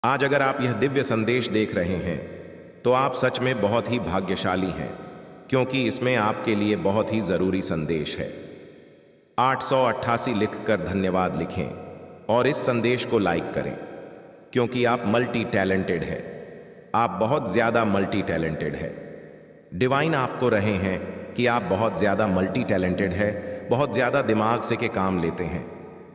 आज अगर आप यह दिव्य संदेश देख रहे हैं तो आप सच में बहुत ही भाग्यशाली हैं, क्योंकि इसमें आपके लिए बहुत ही जरूरी संदेश है। 888 लिखकर धन्यवाद लिखें और इस संदेश को लाइक करें, क्योंकि आप मल्टी टैलेंटेड हैं। आप बहुत ज्यादा मल्टी टैलेंटेड है। डिवाइन आपको रहे हैं कि आप बहुत ज्यादा मल्टी टैलेंटेड है, बहुत ज्यादा दिमाग से के काम लेते हैं।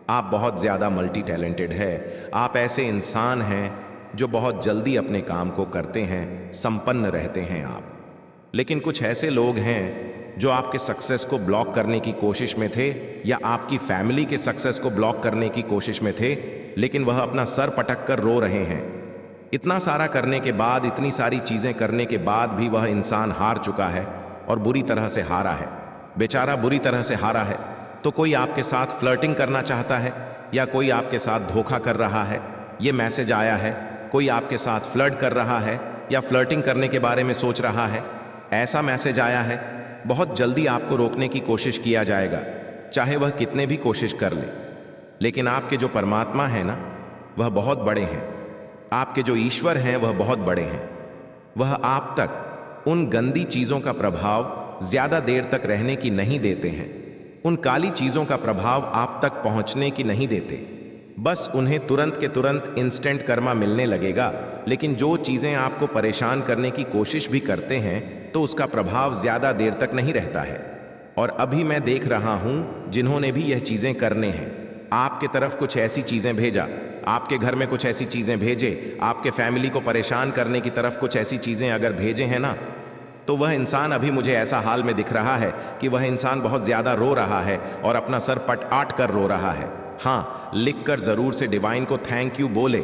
आप बहुत ज़्यादा मल्टी टैलेंटेड है। आप ऐसे इंसान हैं जो बहुत जल्दी अपने काम को करते हैं, संपन्न रहते हैं आप। लेकिन कुछ ऐसे लोग हैं जो आपके सक्सेस को ब्लॉक करने की कोशिश में थे, या आपकी फैमिली के सक्सेस को ब्लॉक करने की कोशिश में थे, लेकिन वह अपना सर पटक कर रो रहे हैं। इतना सारा करने के बाद, इतनी सारी चीज़ें करने के बाद भी वह इंसान हार चुका है, और बुरी तरह से हारा है। बेचारा बुरी तरह से हारा है। तो कोई आपके साथ फ्लर्टिंग करना चाहता है, या कोई आपके साथ धोखा कर रहा है। ये मैसेज आया है, कोई आपके साथ फ्लर्ट कर रहा है या फ्लर्टिंग करने के बारे में सोच रहा है। ऐसा मैसेज आया है। बहुत जल्दी आपको रोकने की कोशिश किया जाएगा, चाहे वह कितने भी कोशिश कर ले। लेकिन आपके जो परमात्मा है ना, वह बहुत बड़े हैं। आपके जो ईश्वर हैं वह बहुत बड़े हैं। वह आप तक उन गंदी चीज़ों का प्रभाव ज़्यादा देर तक रहने की नहीं देते हैं। उन काली चीज़ों का प्रभाव आप तक पहुंचने की नहीं देते। बस उन्हें तुरंत के तुरंत इंस्टेंट कर्मा मिलने लगेगा। लेकिन जो चीज़ें आपको परेशान करने की कोशिश भी करते हैं, तो उसका प्रभाव ज़्यादा देर तक नहीं रहता है। और अभी मैं देख रहा हूं जिन्होंने भी यह चीज़ें करने हैं, आपके तरफ कुछ ऐसी चीज़ें भेजा, आपके घर में कुछ ऐसी चीज़ें भेजे, आपके फैमिली को परेशान करने की तरफ कुछ ऐसी चीज़ें अगर भेजे हैं ना, तो वह इंसान अभी मुझे ऐसा हाल में दिख रहा है कि वह इंसान बहुत ज़्यादा रो रहा है और अपना सर पट-आट कर रो रहा है। हाँ, लिखकर ज़रूर से डिवाइन को थैंक यू बोले।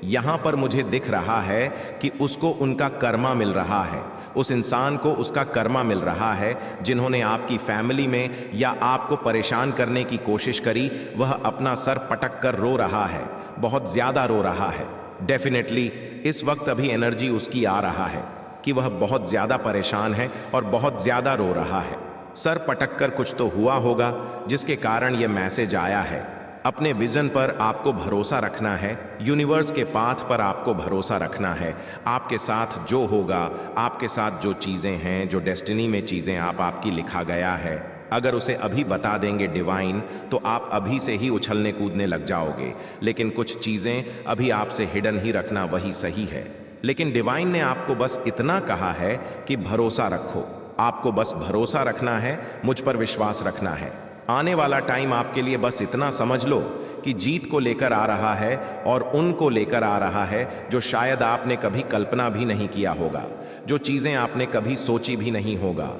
यहाँ पर मुझे दिख रहा है कि उसको उनका कर्मा मिल रहा है। उस इंसान को उसका कर्मा मिल रहा है जिन्होंने आपकी फैमिली में या आपको परेशान करने की कोशिश करी। वह अपना सर पटक कर रो रहा है, बहुत ज़्यादा रो रहा है। डेफिनेटली इस वक्त अभी एनर्जी उसकी आ रहा है कि वह बहुत ज़्यादा परेशान है और बहुत ज़्यादा रो रहा है। सर पटक कर कुछ तो हुआ होगा जिसके कारण यह मैसेज आया है। अपने विजन पर आपको भरोसा रखना है, यूनिवर्स के पाथ पर आपको भरोसा रखना है। आपके साथ जो होगा, आपके साथ जो चीज़ें हैं, जो डेस्टिनी में चीज़ें आपकी लिखा गया है, अगर उसे अभी बता देंगे डिवाइन, तो आप अभी से ही उछलने कूदने लग जाओगे। लेकिन कुछ चीज़ें अभी आपसे हिडन ही रखना वही सही है। लेकिन डिवाइन ने आपको बस इतना कहा है कि भरोसा रखो। आपको बस भरोसा रखना है, मुझ पर विश्वास रखना है। आने वाला टाइम आपके लिए बस इतना समझ लो कि जीत को लेकर आ रहा है, और उनको लेकर आ रहा है जो शायद आपने कभी कल्पना भी नहीं किया होगा, जो चीज़ें आपने कभी सोची भी नहीं होगा।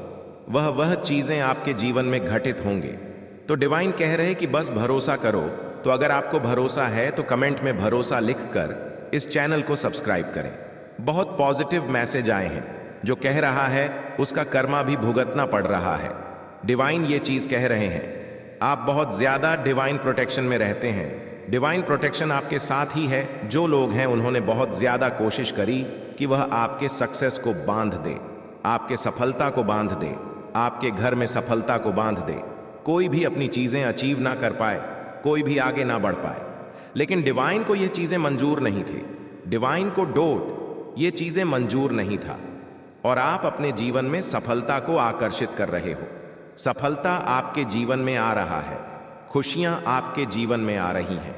वह चीज़ें आपके जीवन में घटित होंगे। तो डिवाइन कह रहे कि बस भरोसा करो। तो अगर आपको भरोसा है तो कमेंट में भरोसा लिखकर इस चैनल को सब्सक्राइब करें। बहुत पॉजिटिव मैसेज आए हैं जो कह रहा है उसका कर्मा भी भुगतना पड़ रहा है। डिवाइन ये चीज़ कह रहे हैं, आप बहुत ज़्यादा डिवाइन प्रोटेक्शन में रहते हैं। डिवाइन प्रोटेक्शन आपके साथ ही है। जो लोग हैं उन्होंने बहुत ज़्यादा कोशिश करी कि वह आपके सक्सेस को बांध दे, आपके सफलता को बांध दे, आपके घर में सफलता को बांध दे। कोई भी अपनी चीज़ें अचीव ना कर पाए, कोई भी आगे ना बढ़ पाए। लेकिन डिवाइन को ये चीज़ें मंजूर नहीं थी। डिवाइन को डोट ये चीज़ें मंजूर नहीं था, और आप अपने जीवन में सफलता को आकर्षित कर रहे हो। सफलता आपके जीवन में आ रहा है, खुशियां आपके जीवन में आ रही हैं।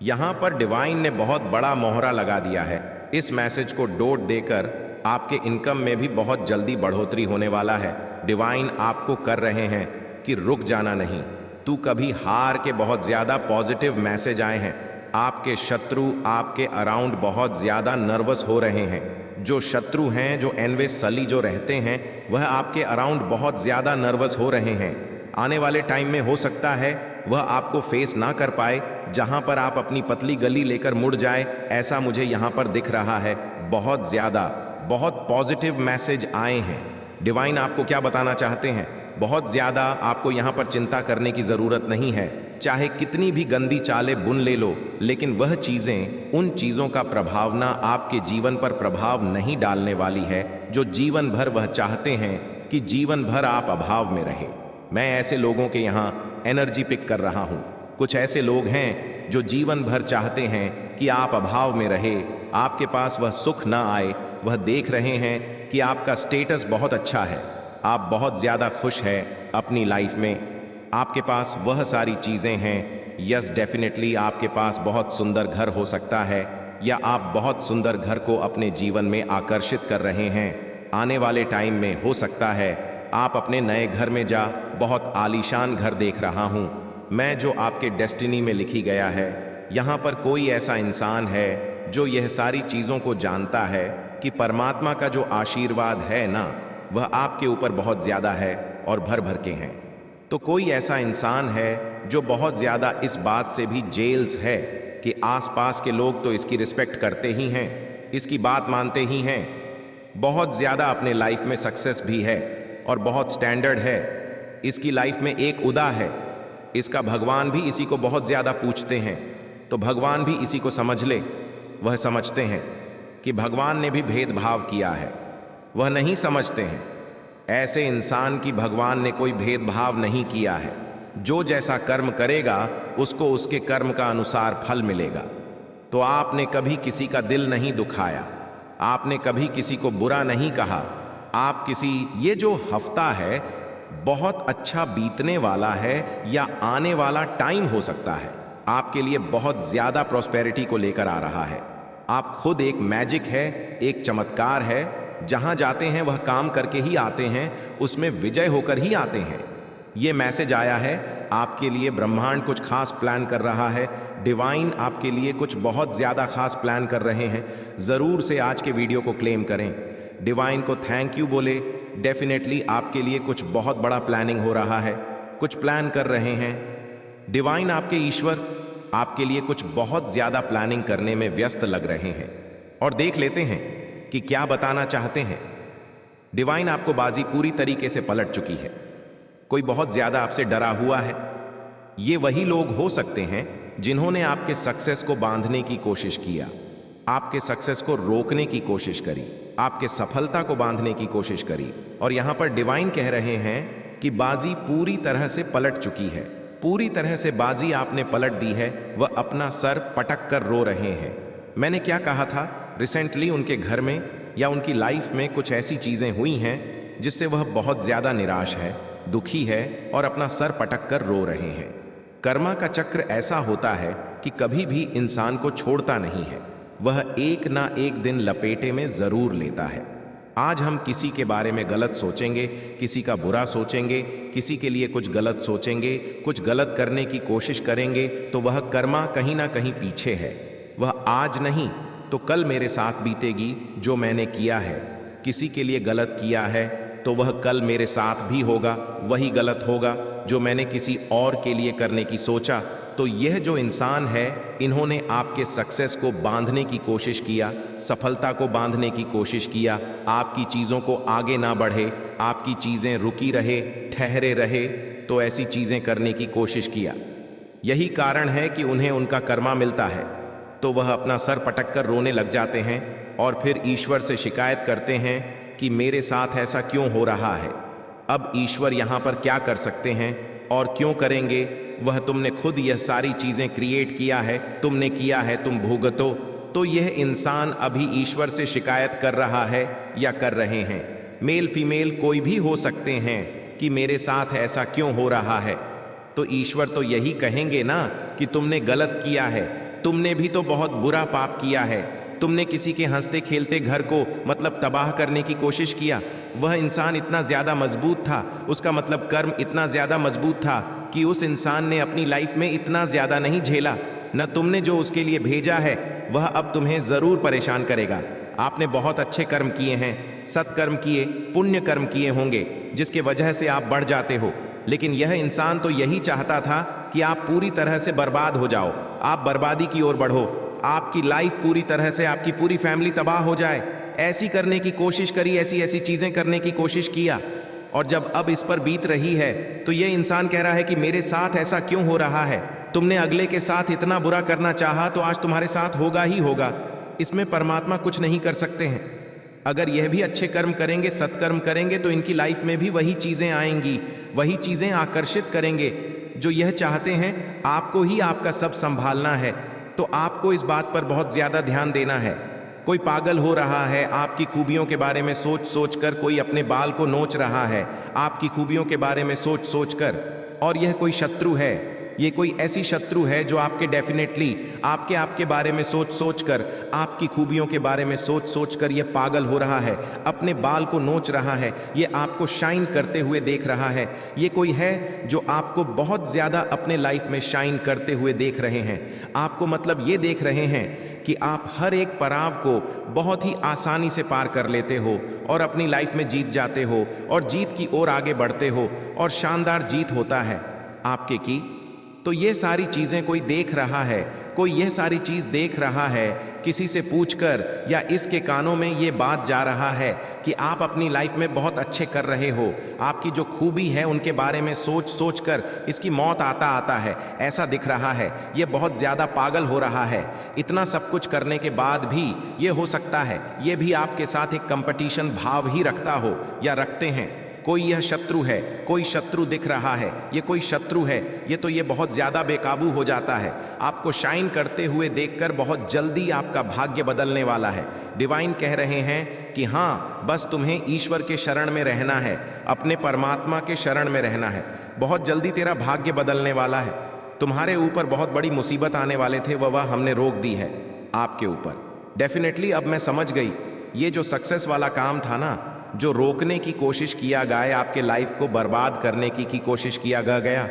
यहां पर डिवाइन ने बहुत बड़ा मोहरा लगा दिया है। इस मैसेज को डोट देकर आपके इनकम में भी बहुत जल्दी बढ़ोतरी होने वाला है। डिवाइन आपको कर रहे हैं कि रुक जाना नहीं, तू कभी हार के। बहुत ज़्यादा पॉजिटिव मैसेज आए हैं। आपके शत्रु आपके अराउंड बहुत ज़्यादा नर्वस हो रहे हैं। जो शत्रु हैं, जो एनवे सली जो रहते हैं, वह आपके अराउंड बहुत ज़्यादा नर्वस हो रहे हैं। आने वाले टाइम में हो सकता है वह आपको फेस ना कर पाए, जहां पर आप अपनी पतली गली लेकर मुड़ जाए। ऐसा मुझे यहां पर दिख रहा है। बहुत ज़्यादा बहुत पॉजिटिव मैसेज आए हैं। डिवाइन आपको क्या बताना चाहते हैं? बहुत ज़्यादा आपको यहाँ पर चिंता करने की ज़रूरत नहीं है। चाहे कितनी भी गंदी चालें बुन ले लो, लेकिन वह चीज़ें, उन चीज़ों का प्रभावना आपके जीवन पर प्रभाव नहीं डालने वाली है जो जीवन भर वह चाहते हैं कि जीवन भर आप अभाव में रहे। मैं ऐसे लोगों के यहाँ एनर्जी पिक कर रहा हूँ। कुछ ऐसे लोग हैं जो जीवन भर चाहते हैं कि आप अभाव में रहे, आपके पास वह सुख ना आए। वह देख रहे हैं कि आपका स्टेटस बहुत अच्छा है, आप बहुत ज़्यादा खुश हैं अपनी लाइफ में, आपके पास वह सारी चीज़ें हैं। यस, डेफिनेटली आपके पास बहुत सुंदर घर हो सकता है, या आप बहुत सुंदर घर को अपने जीवन में आकर्षित कर रहे हैं। आने वाले टाइम में हो सकता है आप अपने नए घर में जा बहुत आलीशान घर देख रहा हूँ मैं, जो आपके डेस्टिनी में लिखी गया है। यहाँ पर कोई ऐसा इंसान है जो यह सारी चीज़ों को जानता है कि परमात्मा का जो आशीर्वाद है ना, वह आपके ऊपर बहुत ज़्यादा है और भर भर के हैं। तो कोई ऐसा इंसान है जो बहुत ज़्यादा इस बात से भी जेल्स है कि आसपास के लोग तो इसकी रिस्पेक्ट करते ही हैं, इसकी बात मानते ही हैं, बहुत ज़्यादा अपने लाइफ में सक्सेस भी है और बहुत स्टैंडर्ड है। इसकी लाइफ में एक उदा है, इसका भगवान भी इसी को बहुत ज़्यादा पूछते हैं। तो भगवान भी इसी को समझ ले। वह समझते हैं कि भगवान ने भी भेदभाव किया है, वह नहीं समझते हैं ऐसे इंसान की भगवान ने कोई भेदभाव नहीं किया है। जो जैसा कर्म करेगा उसको उसके कर्म का अनुसार फल मिलेगा। तो आपने कभी किसी का दिल नहीं दुखाया, आपने कभी किसी को बुरा नहीं कहा। आप किसी, ये जो हफ्ता है बहुत अच्छा बीतने वाला है, या आने वाला टाइम हो सकता है आपके लिए बहुत ज़्यादा प्रॉस्पेरिटी को लेकर आ रहा है। आप खुद एक मैजिक है, एक चमत्कार है। जहां जाते हैं वह काम करके ही आते हैं, उसमें विजय होकर ही आते हैं। ये मैसेज आया है आपके लिए, ब्रह्मांड कुछ खास प्लान कर रहा है, डिवाइन आपके लिए कुछ बहुत ज़्यादा खास प्लान कर रहे हैं। ज़रूर से आज के वीडियो को क्लेम करें, डिवाइन को थैंक यू बोले। डेफिनेटली आपके लिए कुछ बहुत बड़ा प्लानिंग हो रहा है, कुछ प्लान कर रहे हैं। डिवाइन आपके ईश्वर आपके लिए कुछ बहुत ज़्यादा प्लानिंग करने में व्यस्त लग रहे हैं। और देख लेते हैं कि क्या बताना चाहते हैं। डिवाइन आपको बाजी पूरी तरीके से पलट चुकी है। कोई बहुत ज़्यादा आपसे डरा हुआ है। ये वही लोग हो सकते हैं जिन्होंने आपके सक्सेस को बांधने की कोशिश किया, आपके सक्सेस को रोकने की कोशिश करी, आपके सफलता को बांधने की कोशिश करी। और यहाँ पर डिवाइन कह रहे हैं कि बाजी पूरी तरह से पलट चुकी है, पूरी तरह से बाजी आपने पलट दी है। वह अपना सर पटक कर रो रहे हैं। मैंने क्या कहा था, रिसेंटली उनके घर में या उनकी लाइफ में कुछ ऐसी चीज़ें हुई हैं जिससे वह बहुत ज़्यादा निराश है, दुखी है और अपना सर पटक कर रो रहे हैं। कर्मा का चक्र ऐसा होता है कि कभी भी इंसान को छोड़ता नहीं है, वह एक ना एक दिन लपेटे में ज़रूर लेता है। आज हम किसी के बारे में गलत सोचेंगे, किसी का बुरा सोचेंगे, किसी के लिए कुछ गलत सोचेंगे, कुछ गलत करने की कोशिश करेंगे, तो वह कर्मा कहीं ना कहीं पीछे है। वह आज नहीं तो कल मेरे साथ बीतेगी जो मैंने किया है। किसी के लिए गलत किया है तो वह कल मेरे साथ भी होगा, वही गलत होगा जो मैंने किसी और के लिए करने की सोचा। तो यह जो इंसान है, इन्होंने आपके सक्सेस को बांधने की कोशिश किया, सफलता को बांधने की कोशिश किया, आपकी चीज़ों को आगे ना बढ़े, आपकी चीज़ें रुकी रहे, ठहरे रहे, तो ऐसी चीज़ें करने की कोशिश किया। यही कारण है कि उन्हें उनका कर्मा मिलता है तो वह अपना सर पटक कर रोने लग जाते हैं और फिर ईश्वर से शिकायत करते हैं कि मेरे साथ ऐसा क्यों हो रहा है। अब ईश्वर यहाँ पर क्या कर सकते हैं और क्यों करेंगे? वह तुमने खुद यह सारी चीज़ें क्रिएट किया है, तुमने किया है, तुम भुगतो। तो यह इंसान अभी ईश्वर से शिकायत कर रहा है या कर रहे हैं। मेल फीमेल कोई भी हो सकते हैं कि मेरे साथ ऐसा क्यों हो रहा है। तो ईश्वर तो यही कहेंगे ना कि तुमने गलत किया है, तुमने भी तो बहुत बुरा पाप किया है, तुमने किसी के हंसते खेलते घर को मतलब तबाह करने की कोशिश किया। वह इंसान इतना ज़्यादा मजबूत था, उसका मतलब कर्म इतना ज़्यादा मजबूत था कि उस इंसान ने अपनी लाइफ में इतना ज़्यादा नहीं झेला। न तुमने जो उसके लिए भेजा है वह अब तुम्हें ज़रूर परेशान करेगा। आपने बहुत अच्छे कर्म किए हैं, सत्कर्म किए, पुण्य कर्म किए होंगे जिसके वजह से आप बढ़ जाते हो। लेकिन यह इंसान तो यही चाहता था कि आप पूरी तरह से बर्बाद हो जाओ, आप बर्बादी की ओर बढ़ो, आपकी लाइफ पूरी तरह से, आपकी पूरी फैमिली तबाह हो जाए। ऐसी करने की कोशिश करी, ऐसी ऐसी चीज़ें करने की कोशिश किया। और जब अब इस पर बीत रही है तो यह इंसान कह रहा है कि मेरे साथ ऐसा क्यों हो रहा है। तुमने अगले के साथ इतना बुरा करना चाहा तो आज तुम्हारे साथ होगा ही होगा। इसमें परमात्मा कुछ नहीं कर सकते हैं। अगर यह भी अच्छे कर्म करेंगे, सत्कर्म करेंगे, तो इनकी लाइफ में भी वही चीज़ें आएंगी, वही चीज़ें आकर्षित करेंगे जो यह चाहते हैं। आपको ही आपका सब संभालना है, तो आपको इस बात पर बहुत ज़्यादा ध्यान देना है। कोई पागल हो रहा है, आपकी खूबियों के बारे में सोच सोच कर कोई अपने बाल को नोच रहा है, आपकी खूबियों के बारे में सोच सोच कर। और यह कोई शत्रु है, ये कोई ऐसी शत्रु है जो आपके डेफिनेटली आपके बारे में सोच सोच कर, आपकी खूबियों के बारे में सोच सोच कर यह पागल हो रहा है, अपने बाल को नोच रहा है, ये आपको शाइन करते हुए देख रहा है। ये कोई है जो आपको बहुत ज़्यादा अपने लाइफ में शाइन करते हुए देख रहे हैं। आपको मतलब ये देख रहे हैं कि आप हर एक पड़ाव को बहुत ही आसानी से पार कर लेते हो और अपनी लाइफ में जीत जाते हो और जीत की ओर आगे बढ़ते हो और शानदार जीत होता है आपके की। तो ये सारी चीज़ें कोई देख रहा है, कोई यह सारी चीज़ देख रहा है, किसी से पूछकर या इसके कानों में ये बात जा रहा है कि आप अपनी लाइफ में बहुत अच्छे कर रहे हो, आपकी जो खूबी है उनके बारे में सोच सोच कर इसकी मौत आता आता है, ऐसा दिख रहा है। ये बहुत ज़्यादा पागल हो रहा है। इतना सब कुछ करने के बाद भी ये हो सकता है ये भी आपके साथ एक कंपटीशन भाव ही रखता हो या रखते हैं। कोई यह शत्रु है, कोई शत्रु दिख रहा है, ये कोई शत्रु है, ये बहुत ज़्यादा बेकाबू हो जाता है। आपको शाइन करते हुए देखकर बहुत जल्दी आपका भाग्य बदलने वाला है। डिवाइन कह रहे हैं कि हाँ, बस तुम्हें ईश्वर के शरण में रहना है, अपने परमात्मा के शरण में रहना है। बहुत जल्दी तेरा भाग्य बदलने वाला है। तुम्हारे ऊपर बहुत बड़ी मुसीबत आने वाले थे, वह हमने रोक दी है आपके ऊपर। डेफिनेटली अब मैं समझ गई, ये जो सक्सेस वाला काम था ना, जो रोकने की कोशिश किया गया, आपके लाइफ को बर्बाद करने की कोशिश किया गया,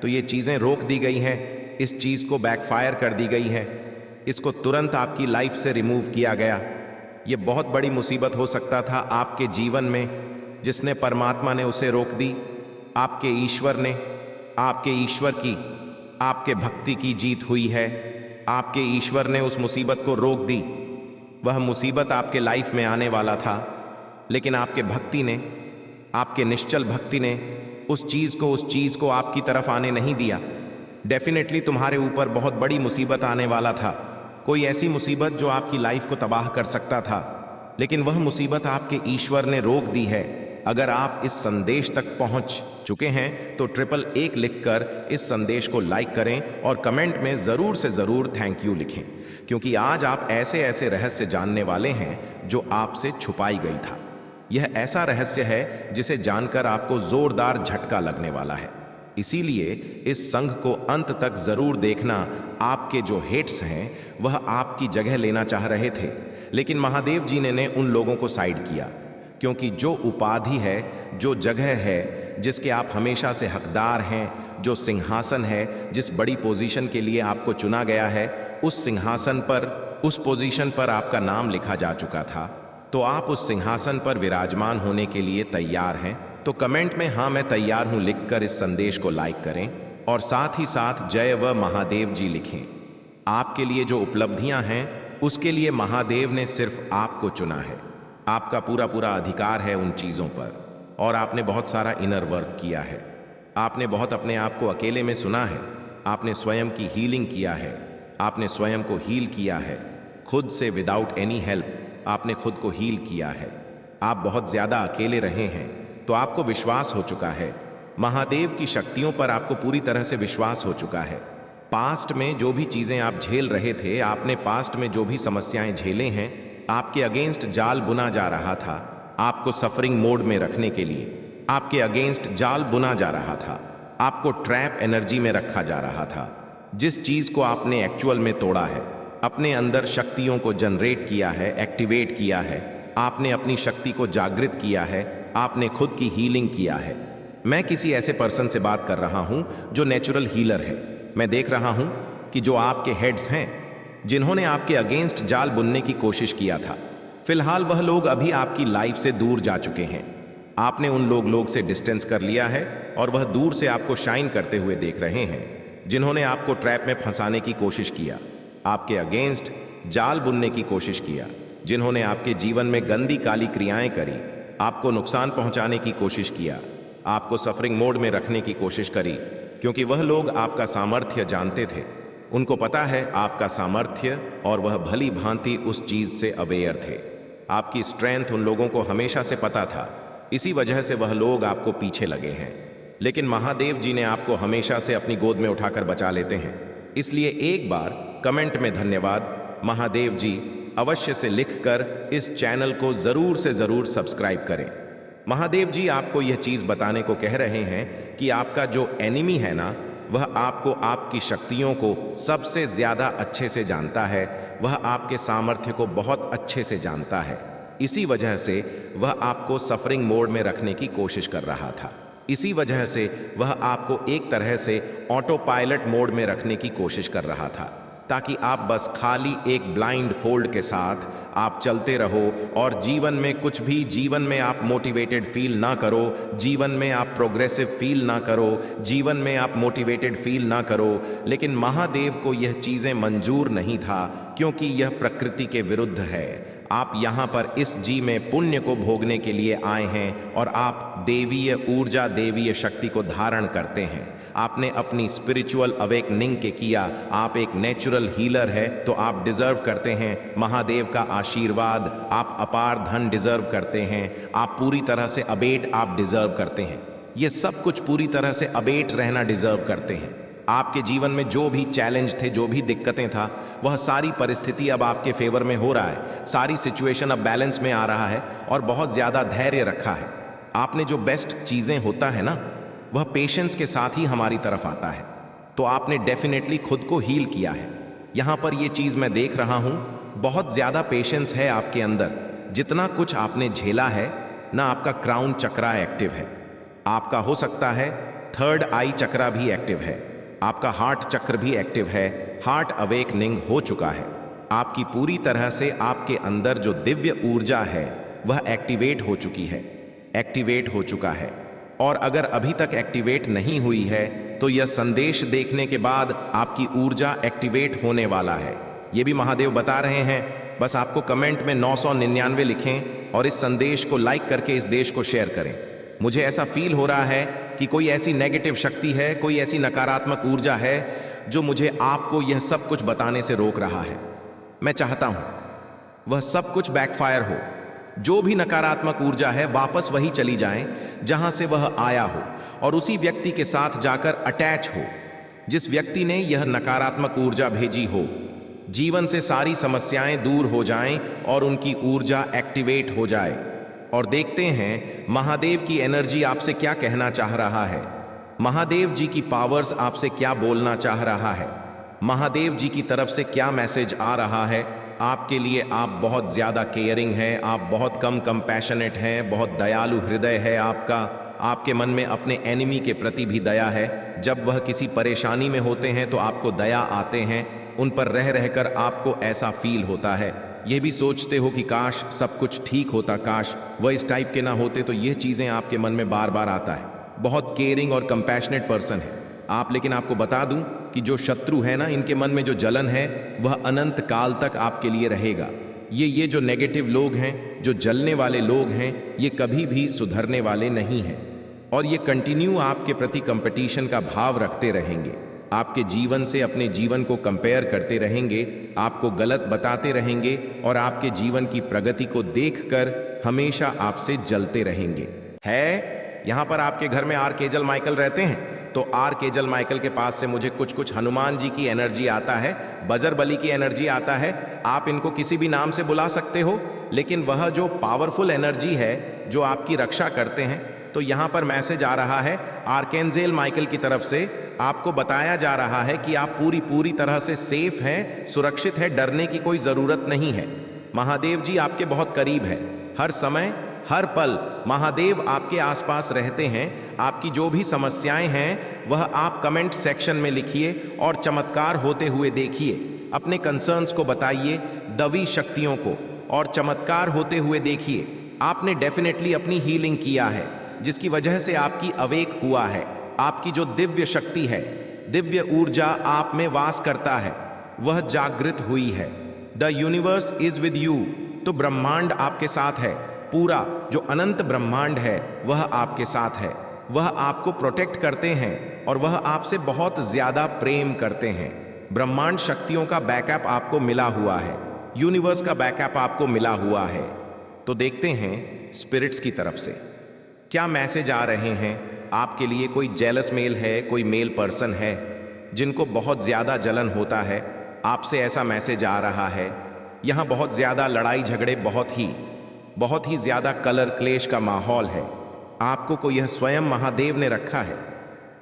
तो ये चीज़ें रोक दी गई हैं, इस चीज़ को बैकफायर कर दी गई है, इसको तुरंत आपकी लाइफ से रिमूव किया गया। ये बहुत बड़ी मुसीबत हो सकता था आपके जीवन में, जिसने परमात्मा ने उसे रोक दी। आपके ईश्वर ने, आपके ईश्वर की, आपके भक्ति की जीत हुई है। आपके ईश्वर ने उस मुसीबत को रोक दी। वह मुसीबत आपके लाइफ में आने वाला था, लेकिन आपके भक्ति ने, आपके निश्चल भक्ति ने उस चीज़ को आपकी तरफ आने नहीं दिया। डेफिनेटली तुम्हारे ऊपर बहुत बड़ी मुसीबत आने वाला था, कोई ऐसी मुसीबत जो आपकी लाइफ को तबाह कर सकता था, लेकिन वह मुसीबत आपके ईश्वर ने रोक दी है। अगर आप इस संदेश तक पहुंच चुके हैं तो 111 लिखकर इस संदेश को लाइक करें और कमेंट में ज़रूर से ज़रूर थैंक यू लिखें, क्योंकि आज आप ऐसे ऐसे रहस्य जानने वाले हैं जो आपसे छुपाई गई था। यह ऐसा रहस्य है जिसे जानकर आपको जोरदार झटका लगने वाला है। इसीलिए इस संघ को अंत तक जरूर देखना। आपके जो हेट्स हैं वह आपकी जगह लेना चाह रहे थे, लेकिन महादेव जी ने उन लोगों को साइड किया, क्योंकि जो उपाधि है, जो जगह है जिसके आप हमेशा से हकदार हैं, जो सिंहासन है, जिस बड़ी पोजीशन के लिए आपको चुना गया है, उस सिंहासन पर, उस पोजीशन पर आपका नाम लिखा जा चुका था। तो आप उस सिंहासन पर विराजमान होने के लिए तैयार हैं? तो कमेंट में हाँ मैं तैयार हूं लिखकर इस संदेश को लाइक करें और साथ ही साथ जय व महादेव जी लिखें। आपके लिए जो उपलब्धियां हैं उसके लिए महादेव ने सिर्फ आपको चुना है। आपका पूरा पूरा अधिकार है उन चीज़ों पर, और आपने बहुत सारा इनर वर्क किया है। आपने बहुत अपने आप को अकेले में सुना है, आपने स्वयं की हीलिंग किया है, आपने स्वयं को हील किया है, खुद से विदाउट एनी हेल्प आपने खुद को हील किया है। आप बहुत ज़्यादा अकेले रहे हैं, तो आपको विश्वास हो चुका है, महादेव की शक्तियों पर आपको पूरी तरह से विश्वास हो चुका है। पास्ट में जो भी चीज़ें आप झेल रहे थे, आपने पास्ट में जो भी समस्याएं झेले हैं, आपके अगेंस्ट जाल बुना जा रहा था, आपको सफरिंग मोड में रखने के लिए आपके अगेंस्ट जाल बुना जा रहा था, आपको ट्रैप एनर्जी में रखा जा रहा था। जिस चीज़ को आपने एक्चुअल में तोड़ा है, अपने अंदर शक्तियों को जनरेट किया है, एक्टिवेट किया है, आपने अपनी शक्ति को जागृत किया है, आपने खुद की हीलिंग किया है। मैं किसी ऐसे पर्सन से बात कर रहा हूं जो नेचुरल हीलर है। मैं देख रहा हूं कि जो आपके हेड्स हैं, जिन्होंने आपके अगेंस्ट जाल बुनने की कोशिश किया था, फिलहाल वह लोग अभी आपकी लाइफ से दूर जा चुके हैं। आपने उन लोग से डिस्टेंस कर लिया है और वह दूर से आपको शाइन करते हुए देख रहे हैं। जिन्होंने आपको ट्रैप में फंसाने की कोशिश किया, आपके अगेंस्ट जाल बुनने की कोशिश किया, जिन्होंने आपके जीवन में गंदी काली क्रियाएं करी, आपको नुकसान पहुंचाने की कोशिश किया, आपको सफरिंग मोड में रखने की कोशिश करी, क्योंकि वह लोग आपका सामर्थ्य जानते थे। उनको पता है आपका सामर्थ्य, और वह भली भांति उस चीज़ से अवेयर थे। आपकी स्ट्रेंथ उन लोगों को हमेशा से पता था, इसी वजह से वह लोग आपको पीछे लगे हैं। लेकिन महादेव जी ने आपको हमेशा से अपनी गोद में उठाकर बचा लेते हैं। इसलिए एक बार कमेंट में धन्यवाद महादेव जी, अवश्य से लिखकर इस चैनल को जरूर से जरूर सब्सक्राइब करें। महादेव जी आपको यह चीज बताने को कह रहे हैं कि आपका जो एनिमी है ना, वह आपको आपकी शक्तियों को सबसे ज्यादा अच्छे से जानता है, वह आपके सामर्थ्य को बहुत अच्छे से जानता है। इसी वजह से वह आपको सफरिंग मोड में रखने की कोशिश कर रहा था। इसी वजह से वह आपको एक तरह से ऑटो पायलट मोड में रखने की कोशिश कर रहा था, ताकि आप बस खाली एक ब्लाइंड फोल्ड के साथ आप चलते रहो और जीवन में कुछ भी, जीवन में आप मोटिवेटेड फील ना करो, जीवन में आप प्रोग्रेसिव फील ना करो, जीवन में आप मोटिवेटेड फील ना करो। लेकिन महादेव को यह चीज़ें मंजूर नहीं था, क्योंकि यह प्रकृति के विरुद्ध है। आप यहाँ पर इस जी में पुण्य को भोगने के लिए आए हैं और आप देवीय ऊर्जा, देवीय शक्ति को धारण करते हैं। आपने अपनी स्पिरिचुअल अवेकनिंग के किया, आप एक नेचुरल हीलर है, तो आप डिजर्व करते हैं महादेव का आशीर्वाद, आप अपार धन डिजर्व करते हैं, आप पूरी तरह से अबेट आप डिजर्व करते हैं। ये सब कुछ पूरी तरह से अबेट रहना डिजर्व करते हैं। आपके जीवन में जो भी चैलेंज थे, जो भी दिक्कतें था, वह सारी परिस्थिति अब आपके फेवर में हो रहा है, सारी सिचुएशन अब बैलेंस में आ रहा है और बहुत ज़्यादा धैर्य रखा है। आपने जो बेस्ट चीज़ें होता है ना, वह पेशेंस के साथ ही हमारी तरफ आता है। तो आपने डेफिनेटली खुद को हील किया है। यहाँ पर ये चीज़ मैं देख रहा हूँ, बहुत ज़्यादा पेशेंस है आपके अंदर। जितना कुछ आपने झेला है ना, आपका क्राउन चक्रा एक्टिव है, आपका हो सकता है थर्ड आई चक्रा भी एक्टिव है, आपका हार्ट चक्र भी एक्टिव है, हार्ट अवेकनिंग हो चुका है। आपकी पूरी तरह से आपके अंदर जो दिव्य ऊर्जा है वह एक्टिवेट हो चुकी है, एक्टिवेट हो चुका है। और अगर अभी तक एक्टिवेट नहीं हुई है तो यह संदेश देखने के बाद आपकी ऊर्जा एक्टिवेट होने वाला है। ये भी महादेव बता रहे हैं। बस आपको कमेंट में 999 लिखें और इस संदेश को लाइक करके इस देश को शेयर करें। मुझे ऐसा फील हो रहा है कि कोई ऐसी नेगेटिव शक्ति है, कोई ऐसी नकारात्मक ऊर्जा है जो मुझे आपको यह सब कुछ बताने से रोक रहा है। मैं चाहता हूं वह सब कुछ बैकफायर हो। जो भी नकारात्मक ऊर्जा है वापस वही चली जाए जहां से वह आया हो, और उसी व्यक्ति के साथ जाकर अटैच हो जिस व्यक्ति ने यह नकारात्मक ऊर्जा भेजी हो। जीवन से सारी समस्याएं दूर हो जाएं और उनकी ऊर्जा एक्टिवेट हो जाए। और देखते हैं महादेव की एनर्जी आपसे क्या कहना चाह रहा है, महादेव जी की पावर्स आपसे क्या बोलना चाह रहा है, महादेव जी की तरफ से क्या मैसेज आ रहा है आपके लिए। आप बहुत ज़्यादा केयरिंग हैं, आप बहुत कम कंपैशनेट हैं, बहुत दयालु हृदय है आपका। आपके मन में अपने एनिमी के प्रति भी दया है। जब वह किसी परेशानी में होते हैं तो आपको दया आते हैं, उन पर रह रहकर आपको ऐसा फील होता है। यह भी सोचते हो कि काश सब कुछ ठीक होता, काश वह इस टाइप के ना होते। तो यह चीज़ें आपके मन में बार बार आता है। बहुत केयरिंग और कंपैशनेट पर्सन है आप। लेकिन आपको बता दूं कि जो शत्रु है ना, इनके मन में जो जलन है वह अनंत काल तक आपके लिए रहेगा। ये जो नेगेटिव लोग हैं, जो जलने वाले लोग हैं, ये कभी भी सुधरने वाले नहीं हैं और ये कंटिन्यू आपके प्रति कंपटीशन का भाव रखते रहेंगे। आपके जीवन से अपने जीवन को कंपेयर करते रहेंगे, आपको गलत बताते रहेंगे और आपके जीवन की प्रगति को देखकर हमेशा आपसे जलते रहेंगे। है यहाँ पर आपके घर में आर्कएंजल माइकल रहते हैं, तो आर्कएंजल माइकल के पास से मुझे कुछ हनुमान जी की एनर्जी आता है, बजरबली की एनर्जी आता है। आप इनको किसी भी नाम से बुला सकते हो, लेकिन वह जो पावरफुल एनर्जी है जो आपकी रक्षा करते हैं, तो यहाँ पर मैसेज आ रहा है आर्कएंजल माइकल की तरफ से। आपको बताया जा रहा है कि आप पूरी तरह से सेफ हैं, सुरक्षित है, डरने की कोई ज़रूरत नहीं है। महादेव जी आपके बहुत करीब है, हर समय हर पल महादेव आपके आसपास रहते हैं। आपकी जो भी समस्याएं हैं वह आप कमेंट सेक्शन में लिखिए और चमत्कार होते हुए देखिए। अपने कंसर्न्स को बताइए दवी शक्तियों को और चमत्कार होते हुए देखिए। आपने डेफिनेटली अपनी हीलिंग किया है, जिसकी वजह से आपकी अवेक हुआ है। आपकी जो दिव्य शक्ति है, दिव्य ऊर्जा आप में वास करता है, वह जागृत हुई है। The universe is with you. तो ब्रह्मांड आपके साथ है, पूरा जो अनंत ब्रह्मांड है वह आपके साथ है। वह आपको प्रोटेक्ट करते हैं और वह आपसे बहुत ज्यादा प्रेम करते हैं। ब्रह्मांड शक्तियों का बैकअप आपको मिला हुआ है, यूनिवर्स का बैकअप आपको मिला हुआ है। तो देखते हैं स्पिरिट्स की तरफ से क्या मैसेज आ रहे हैं आपके लिए। कोई जेलस मेल है, कोई मेल पर्सन है जिनको बहुत ज़्यादा जलन होता है, आपसे ऐसा मैसेज आ रहा है यहाँ बहुत ज्यादा लड़ाई झगड़े, बहुत ही ज्यादा कलर क्लेश का माहौल है। आपको को यह स्वयं महादेव ने रखा है,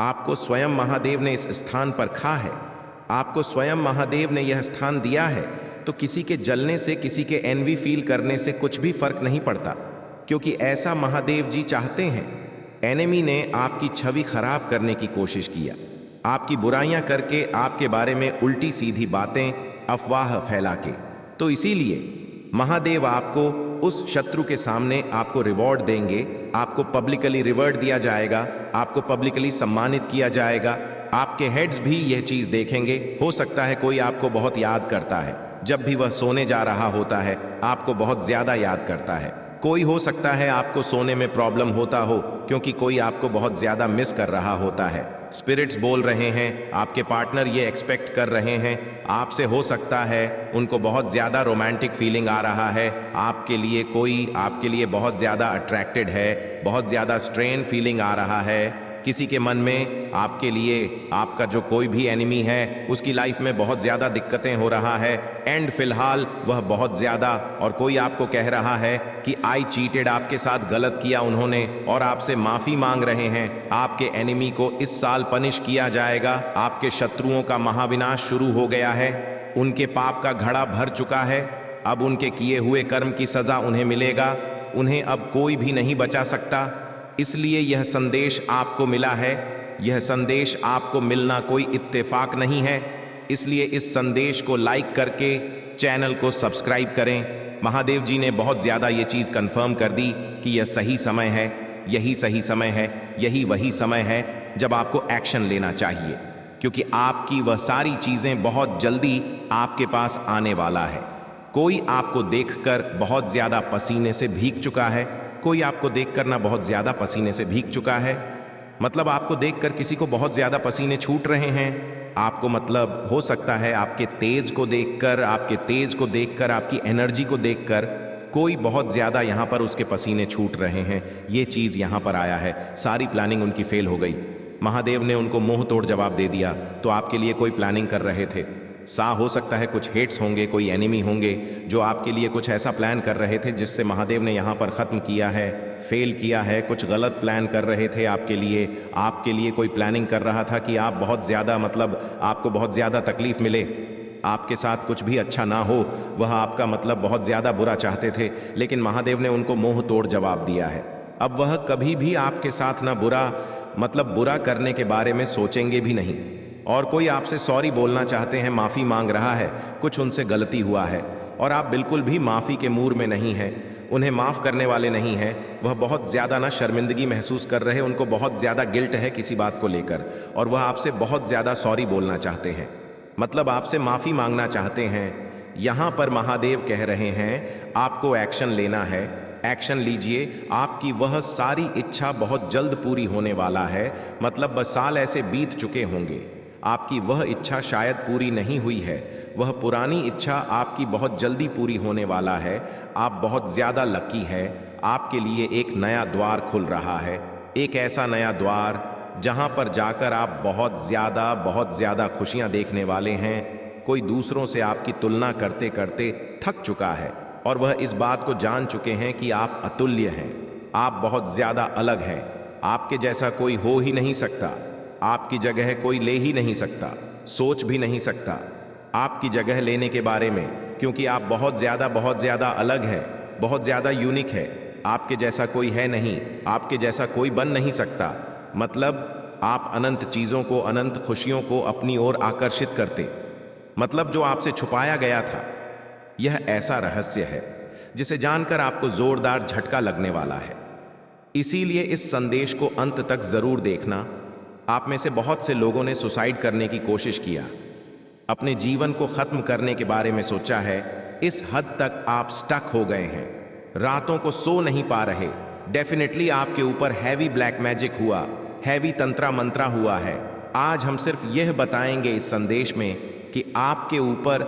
आपको स्वयं महादेव ने इस स्थान पर खा है, आपको स्वयं महादेव ने यह स्थान दिया है। तो किसी के जलने से, किसी के एनवी फील करने से कुछ भी फर्क नहीं पड़ता, क्योंकि ऐसा महादेव जी चाहते हैं। एनिमी ने आपकी छवि खराब करने की कोशिश किया, आपकी बुराइयां करके, आपके बारे में उल्टी सीधी बातें, अफवाह फैला के। तो इसीलिए महादेव आपको उस शत्रु के सामने आपको रिवॉर्ड देंगे, आपको पब्लिकली रिवॉर्ड दिया जाएगा, आपको पब्लिकली सम्मानित किया जाएगा। आपके हेड्स भी यह चीज देखेंगे। हो सकता है कोई आपको बहुत याद करता है, जब भी वह सोने जा रहा होता है आपको बहुत ज्यादा याद करता है। कोई हो सकता है आपको सोने में प्रॉब्लम होता हो, क्योंकि कोई आपको बहुत ज्यादा मिस कर रहा होता है। स्पिरिट्स बोल रहे हैं, आपके पार्टनर ये एक्सपेक्ट कर रहे हैं आपसे। हो सकता है उनको बहुत ज्यादा रोमांटिक फीलिंग आ रहा है आपके लिए, कोई आपके लिए बहुत ज्यादा अट्रैक्टेड है, बहुत ज्यादा स्ट्रेन फीलिंग आ रहा है किसी के मन में आपके लिए। आपका जो कोई भी एनिमी है उसकी लाइफ में बहुत ज्यादा दिक्कतें हो रहा है, एंड फिलहाल वह बहुत ज्यादा, और कोई आपको कह रहा है कि आई चीटेड, आपके साथ गलत किया उन्होंने और आपसे माफी मांग रहे हैं। आपके एनिमी को इस साल पनिश किया जाएगा, आपके शत्रुओं का महाविनाश शुरू हो गया है, उनके पाप का घड़ा भर चुका है, अब उनके किए हुए कर्म की सजा उन्हें मिलेगा, उन्हें अब कोई भी नहीं बचा सकता। इसलिए यह संदेश आपको मिला है, यह संदेश आपको मिलना कोई इत्तेफाक नहीं है। इसलिए इस संदेश को लाइक करके चैनल को सब्सक्राइब करें। महादेव जी ने बहुत ज्यादा ये चीज कंफर्म कर दी कि यह सही समय है, यही सही समय है, यही वही समय है जब आपको एक्शन लेना चाहिए, क्योंकि आपकी वह सारी चीजें बहुत जल्दी आपके पास आने वाला है। कोई आपको देखकर बहुत ज्यादा पसीने से भीग चुका है, कोई आपको देखकर ना बहुत ज्यादा पसीने से भीग चुका है, मतलब आपको देखकर किसी को बहुत ज्यादा पसीने छूट रहे हैं। आपको मतलब हो सकता है आपके तेज को देखकर, आपकी एनर्जी को देखकर कोई बहुत ज्यादा यहां पर उसके पसीने छूट रहे हैं। ये चीज यहां पर आया है, सारी प्लानिंग उनकी फेल हो गई। महादेव ने उनको मुंह तोड़ जवाब दे दिया। तो आपके लिए कोई प्लानिंग कर रहे थे, हो सकता है कुछ हेट्स होंगे, कोई एनिमी होंगे जो आपके लिए कुछ ऐसा प्लान कर रहे थे जिससे महादेव ने यहाँ पर ख़त्म किया है, फेल किया है। कुछ गलत प्लान कर रहे थे आपके लिए कोई प्लानिंग कर रहा था कि आप बहुत ज़्यादा, मतलब आपको बहुत ज़्यादा तकलीफ़ मिले, आपके साथ कुछ भी अच्छा ना हो, वह आपका मतलब बहुत ज़्यादा बुरा चाहते थे। लेकिन महादेव ने उनको मुंह तोड़ जवाब दिया है। अब वह कभी भी आपके साथ ना बुरा करने के बारे में सोचेंगे भी नहीं। और कोई आपसे सॉरी बोलना चाहते हैं, माफ़ी मांग रहा है, कुछ उनसे गलती हुआ है और आप बिल्कुल भी माफ़ी के मूड में नहीं हैं, उन्हें माफ़ करने वाले नहीं हैं। वह बहुत ज़्यादा ना शर्मिंदगी महसूस कर रहे हैं, उनको बहुत ज़्यादा गिल्ट है किसी बात को लेकर, और वह आपसे बहुत ज़्यादा सॉरी बोलना चाहते हैं, मतलब आपसे माफ़ी मांगना चाहते हैं। यहाँ पर महादेव कह रहे हैं आपको एक्शन लेना है, एक्शन लीजिए। आपकी वह सारी इच्छा बहुत जल्द पूरी होने वाला है, मतलब बस साल ऐसे बीत चुके होंगे, आपकी वह इच्छा शायद पूरी नहीं हुई है, वह पुरानी इच्छा आपकी बहुत जल्दी पूरी होने वाला है। आप बहुत ज़्यादा लकी है, आपके लिए एक नया द्वार खुल रहा है, एक ऐसा नया द्वार जहां पर जाकर आप बहुत ज़्यादा खुशियां देखने वाले हैं। कोई दूसरों से आपकी तुलना करते करते थक चुका है और वह इस बात को जान चुके हैं कि आप अतुल्य हैं, आप बहुत ज़्यादा अलग हैं, आपके जैसा कोई हो ही नहीं सकता, आपकी जगह कोई ले ही नहीं सकता, सोच भी नहीं सकता आपकी जगह लेने के बारे में, क्योंकि आप बहुत ज़्यादा अलग है, बहुत ज़्यादा यूनिक है। आपके जैसा कोई है नहीं, आपके जैसा कोई बन नहीं सकता। मतलब आप अनंत चीज़ों को, अनंत खुशियों को अपनी ओर आकर्षित करते, मतलब जो आपसे छुपाया गया था। यह ऐसा रहस्य है जिसे जानकर आपको जोरदार झटका लगने वाला है। इसीलिए इस संदेश को अंत तक जरूर देखना। आप में से बहुत से लोगों ने सुसाइड करने की कोशिश किया, अपने जीवन को खत्म करने के बारे में सोचा है। इस हद तक आप स्टक हो गए हैं, रातों को सो नहीं पा रहे। डेफिनेटली आपके ऊपर हैवी ब्लैक मैजिक हुआ, हैवी तंत्रा मंत्रा हुआ है। आज हम सिर्फ यह बताएंगे इस संदेश में कि आपके ऊपर